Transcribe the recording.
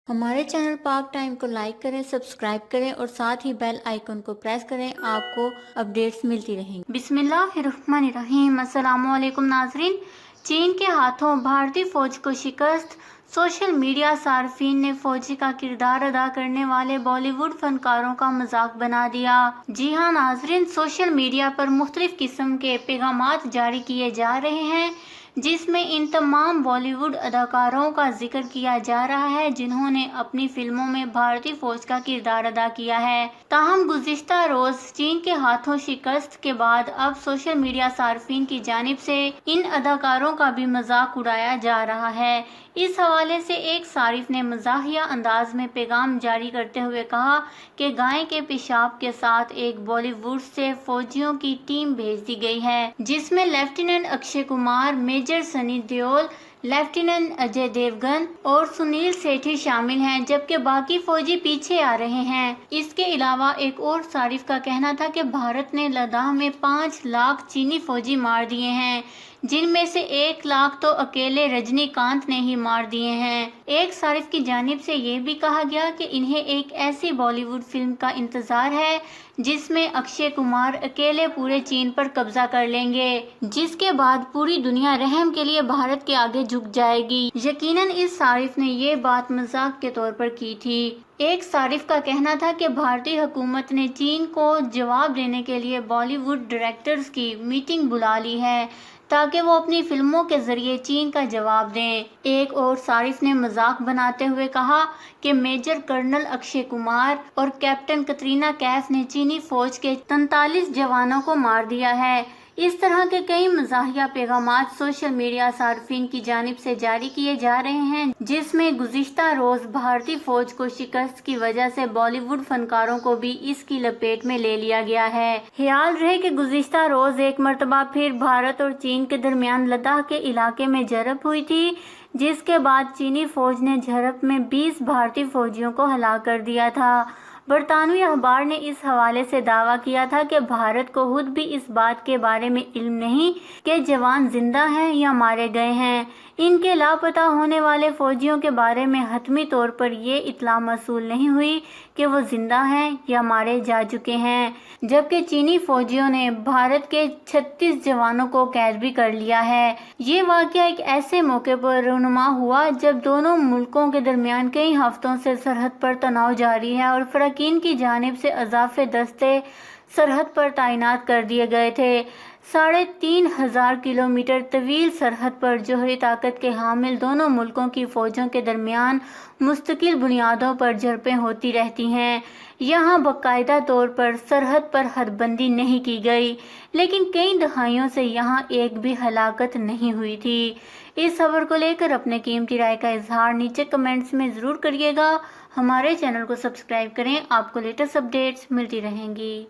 ہمارے چینل پاک ٹائم کو لائک کریں، سبسکرائب کریں اور ساتھ ہی بیل آئیکن کو پریس کریں، آپ کو اپڈیٹس ملتی رہیں گی۔ بسم اللہ الرحمن الرحیم۔ السلام علیکم ناظرین۔ چین کے ہاتھوں بھارتی فوج کو شکست، سوشل میڈیا صارفین نے فوجی کا کردار ادا کرنے والے بالی ووڈ فنکاروں کا مذاق بنا دیا۔ جی ہاں ناظرین، سوشل میڈیا پر مختلف قسم کے پیغامات جاری کیے جا رہے ہیں جس میں ان تمام بالی ووڈ اداکاروں کا ذکر کیا جا رہا ہے جنہوں نے اپنی فلموں میں بھارتی فوج کا کردار ادا کیا ہے۔ تاہم گزشتہ روز چین کے ہاتھوں شکست کے بعد اب سوشل میڈیا صارفین کی جانب سے ان اداکاروں کا بھی مذاق اڑایا جا رہا ہے۔ اس حوالے سے ایک صارف نے مزاحیہ انداز میں پیغام جاری کرتے ہوئے کہا کہ گائے کے پیشاب کے ساتھ ایک بالی ووڈ سے فوجیوں کی ٹیم بھیج دی گئی ہے جس میں lieutenant Akshay Kumar, major Sunny Deol, lieutenant Ajay Devgn اور سنیل سیٹھی شامل ہیں جبکہ باقی فوجی پیچھے آ رہے ہیں۔ اس کے علاوہ ایک اور صارف کا کہنا تھا کہ بھارت نے لداخ میں 5 لاکھ چینی فوجی مار دیے ہیں جن میں سے 1 لاکھ تو اکیلے رجنی کانت نے ہی مار دیے ہیں۔ ایک صارف کی جانب سے یہ بھی کہا گیا کہ انہیں ایک ایسی بالی ووڈ فلم کا انتظار ہے جس میں اکشے کمار اکیلے پورے چین پر قبضہ کر لیں گے، جس کے بعد پوری دنیا رحم کے لیے بھارت کے آگے جھک جائے گی۔ یقیناً اس صارف نے یہ بات مذاق کے طور پر کی تھی۔ ایک صارف کا کہنا تھا کہ بھارتی حکومت نے چین کو جواب دینے کے لیے بالی ووڈ ڈائریکٹرز کی میٹنگ بلا لی ہے تاکہ وہ اپنی فلموں کے ذریعے چین کا جواب دیں۔ ایک اور صارف نے مذاق بناتے ہوئے کہا کہ میجر کرنل اکشے کمار اور کیپٹن کترینہ کیف نے چینی فوج کے 43 جوانوں کو مار دیا ہے۔ اس طرح کے کئی مزاحیہ پیغامات سوشل میڈیا صارفین کی جانب سے جاری کیے جا رہے ہیں جس میں گزشتہ روز بھارتی فوج کو شکست کی وجہ سے بالی ووڈ فنکاروں کو بھی اس کی لپیٹ میں لے لیا گیا ہے۔ خیال رہے کہ گزشتہ روز ایک مرتبہ پھر بھارت اور چین کے درمیان لداخ کے علاقے میں جھڑپ ہوئی تھی جس کے بعد چینی فوج نے جھڑپ میں 20 بھارتی فوجیوں کو ہلاک کر دیا تھا۔ برطانوی اخبار نے اس حوالے سے دعویٰ کیا تھا کہ بھارت کو خود بھی اس بات کے بارے میں علم نہیں کہ جوان زندہ ہیں یا مارے گئے ہیں۔ ان کے لاپتہ ہونے والے فوجیوں کے بارے میں حتمی طور پر یہ اطلاع موصول نہیں ہوئی کہ وہ زندہ ہیں یا مارے جا چکے ہیں، جبکہ چینی فوجیوں نے بھارت کے 36 جوانوں کو قید بھی کر لیا ہے۔ یہ واقعہ ایک ایسے موقع پر رونما ہوا جب دونوں ملکوں کے درمیان کئی ہفتوں سے سرحد پر تناؤ جاری ہے اور فریقین کی جانب سے اضافی دستے سرحد پر تعینات کر دیے گئے تھے۔ 3500 کلومیٹر طویل سرحد پر جوہری طاقت کے حامل دونوں ملکوں کی فوجوں کے درمیان مستقل بنیادوں پر جھڑپیں ہوتی رہتی ہیں۔ یہاں باقاعدہ طور پر سرحد پر حد بندی نہیں کی گئی لیکن کئی دہائیوں سے یہاں ایک بھی ہلاکت نہیں ہوئی تھی۔ اس خبر کو لے کر اپنے قیمتی رائے کا اظہار نیچے کمنٹس میں ضرور کریے گا۔ ہمارے چینل کو سبسکرائب کریں، آپ کو لیٹسٹ اپڈیٹس ملتی رہیں گی۔